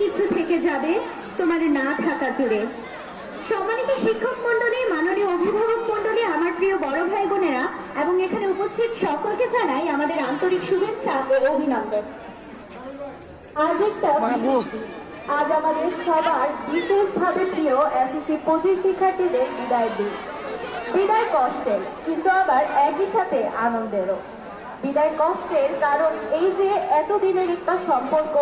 কিছু থেকে যাবে তোমার না থাকা জুড়ে। সম্মানিত শিক্ষক মন্ডলী, মাননীয় অভিভাবক মন্ডলী, আমার প্রিয় বড় ভাই বোনেরা এবং এখানে উপস্থিত সকলকে জানাই আমাদের আন্তরিক শুভেচ্ছা ও অভিনন্দন। আজ আমাদের সবার বিশেষভাবে প্রিয় এসএসসি 25 শিক্ষার্থীদের বিদায় দিন। বিদায় কষ্টের, কিন্তু আবার একই সাথে আনন্দেরও। বিদায় কষ্টের কারণ এই যে এতদিনের একটা সম্পর্ক,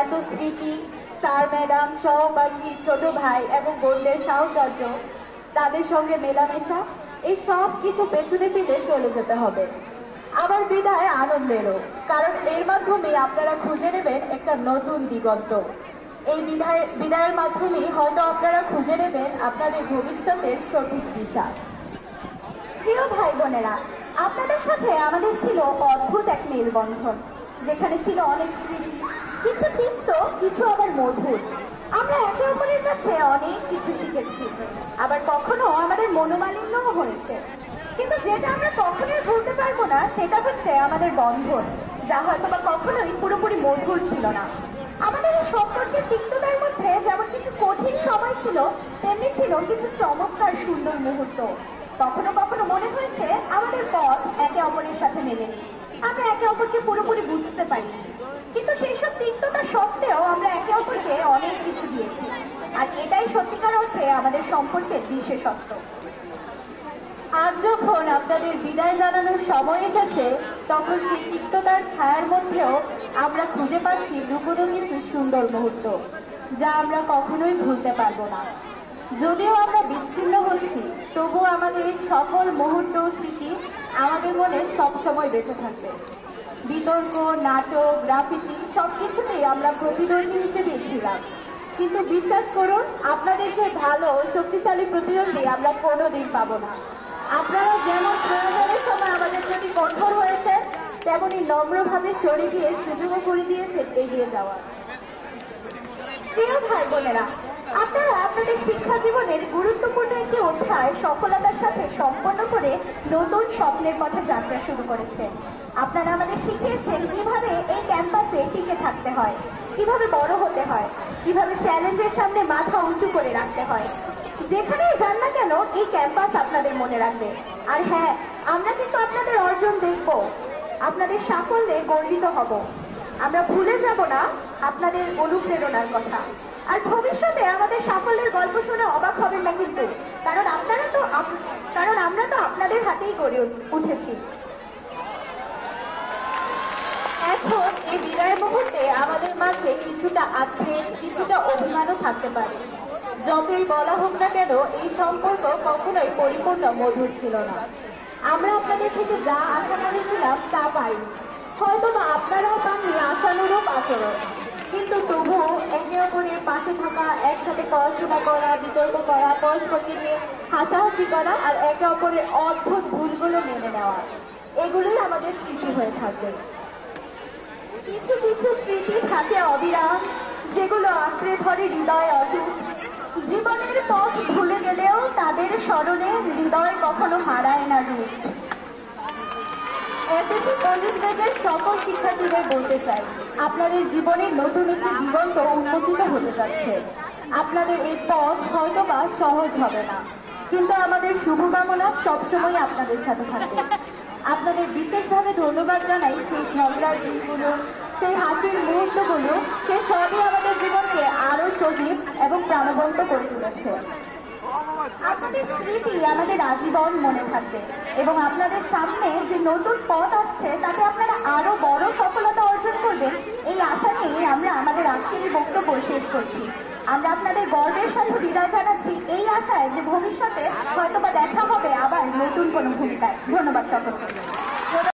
এত স্মৃতি, স্যার ম্যাডাম, সহপাঠী, ছোট ভাই এবং বোনদের সাহচর্য, তাদের সঙ্গে মেলামেশা, এই সব কিছু পেছনে ফিরে চলে যেতে হবে। আবার বিদায় আনন্দেরও, কারণ এর মাধ্যমে আপনারা খুঁজে নেবেন একটা নতুন দিগন্ত। এই বিদায়ের মাধ্যমে হয়তো আপনারা খুঁজে নেবেন আপনাদের ভবিষ্যতের সঠিক দিশা। প্রিয় ভাই বোনেরা, আপনাদের সাথে আমাদের ছিল অদ্ভুত এক মেলবন্ধন, যেখানে ছিল অনেক স্মৃতি, কিছু তিক্ত, কিছু আবার মধুর। আমরা একে অপরের কাছে অনেক কিছু শিখেছি, আবার কখনো আমাদের মনোমালিন্যও হয়েছে। কিন্তু যেটা আমরা কখনোই ভুলতে পারবো না সেটা হচ্ছে আমাদের বন্ধন, যা হয়তো বা কখনোই পুরোপুরি মধুর ছিল না। আমাদের এই সম্পর্কের তিক্ততার মধ্যে যেমন কিছু কঠিন সময় ছিল, তেমনি ছিল কিছু চমৎকার সুন্দর মুহূর্ত। কখনো কখনো মনে হয়েছে আমাদের পথ একে অপরের সাথে মেলেনি, আমরা একে অপরকে পুরোপুরি বুঝতে পারি। কিন্তু সেই সব তিক্ততা সত্ত্বেও আমরা একে অপরকে অনেক কিছু দিয়েছি, আর এটাই সত্যিকার অর্থে আমাদের সম্পর্কের বিশেষত্ব। আজ যখন আপনাদের বিদায় জানানোর সময় এসেছে, তখন সেই তিক্ততার ছায়ার মধ্যেও আমরা খুঁজে পাচ্ছি লুকোনো কিছু সুন্দর মুহূর্ত, যা আমরা কখনোই ভুলতে পারবো না। যদিও আমরা বিচ্ছিন্ন হচ্ছি, তবুও আমাদের এই সকল মুহূর্ত স্মৃতি আমাদের মনে সবসময় বেঁচে থাকবে। বিতর্ক, নাটক, গ্রাফিতি সবকিছুতেই আমরা প্রতিদ্বন্দ্বী হিসেবেই ছিলাম, কিন্তু বিশ্বাস করুন, আপনাদের যে ভালো শক্তিশালী প্রতিদ্বন্দ্বী আমরা কোনোদিন পাবো না। আপনারা যেমন প্রয়োজনের সময় আমাদের প্রতি কঠোর হয়েছে, তেমনি নম্রভাবে সরে গিয়ে সুযোগও করে দিয়েছেন এগিয়ে যাওয়ার। প্রিয় ভাই বোনেরা, আপনারা আপনাদের শিক্ষা জীবনের গুরুত্বপূর্ণ একটি অধ্যায় সফলতার সাথে সম্পন্ন করে নতুন স্বপ্নের পথে যাত্রা শুরু করেছেন। আপনারা আমাদের শিখিয়েছেন কিভাবে এই ক্যাম্পাসে টিকে থাকতে হয়, কিভাবে বড় হতে হয়, কিভাবে চ্যালেঞ্জের সামনে মাথা উঁচু করে রাখতে হয়। যেখানেই যান না কেন এই ক্যাম্পাস আপনাদের মনে রাখবে। আর হ্যাঁ, আমরা কিন্তু আপনাদের অর্জন দেখব, আপনাদের সাফল্যে গর্বিত হব। আমরা ভুলে যাব না আপনাদের অনুপ্রেরণার কথা। আর ভবিষ্যতে আমাদের সাফল্যের গল্প শুনে অবাক হবেন না কিন্তু, কারণ আমরা তো আপনাদের হাতেই গড়ে উঠেছি। এখন এই বিদায় মুহূর্তে আমাদের মাঝে কিছুটা আক্ষেপ, কিছুটা অভিমানও থাকতে পারে। যতই বলা হোক না কেন, এই সম্পর্ক কখনোই পরিপূর্ণ মধুর ছিল না। আমরা আপনাদের থেকে যা আশা করেছিলাম তা পাইনি, হয়তো বা আপনারাও পাননি আশানুরূপ আচরণ। কিন্তু তবুও একে অপরের পাশে থাকা, একসাথে পড়াশোনা করা, বিতর্ক করা, পরস্পরকে নিয়ে হাসাহাসি করা আর একে অপরের অদ্ভুত ভুলগুলো মেনে নেওয়া, এগুলোই আমাদের স্মৃতি হয়ে থাকবে। কিছু কিছু স্মৃতি থাকে অবিরাম, যেগুলো আঁকড়ে ধরে হৃদয়ে অটুট। জীবনের পথ ভুলে গেলেও তাদের স্মরণে হৃদয় কখনো হারায় না রূপ। এসএসসি 25 ব্যাচের সকল শিক্ষার্থীদের বলতে চাই, আপনাদের জীবনের নতুন একটি দিগন্ত উন্মোচিত হতে যাচ্ছে। আপনাদের এই পথ হয়তো বা সহজ হবে না, কিন্তু আমাদের শুভকামনা সবসময় আপনাদের সাথে থাকবে। আপনাদের বিশেষভাবে ধন্যবাদ জানাই সেই ঝগড়ার দিনগুলো, সেই হাসির মুহূর্তগুলো, সে সবই আমাদের জীবনকে আরো সজীব এবং প্রাণবন্ত করে তুলেছে। আপনাদের স্মৃতি আমাদের আজীবন মনে থাকবে এবং আপনাদের সামনে যে নতুন পথ আসছে তাতে আপনারা আরো বড় সফলতা অর্জন করবেন, এই আশা নিয়ে আমরা আমাদের আজকের বক্তব্য শেষ করছি। আমরা আপনাদের গর্বের সাথে বিদায় জানাচ্ছি, এই আশায় যে ভবিষ্যতে হয়তোবা দেখা হবে আবার নতুন কোনো ভূমিকায়। ধন্যবাদ সকলকে।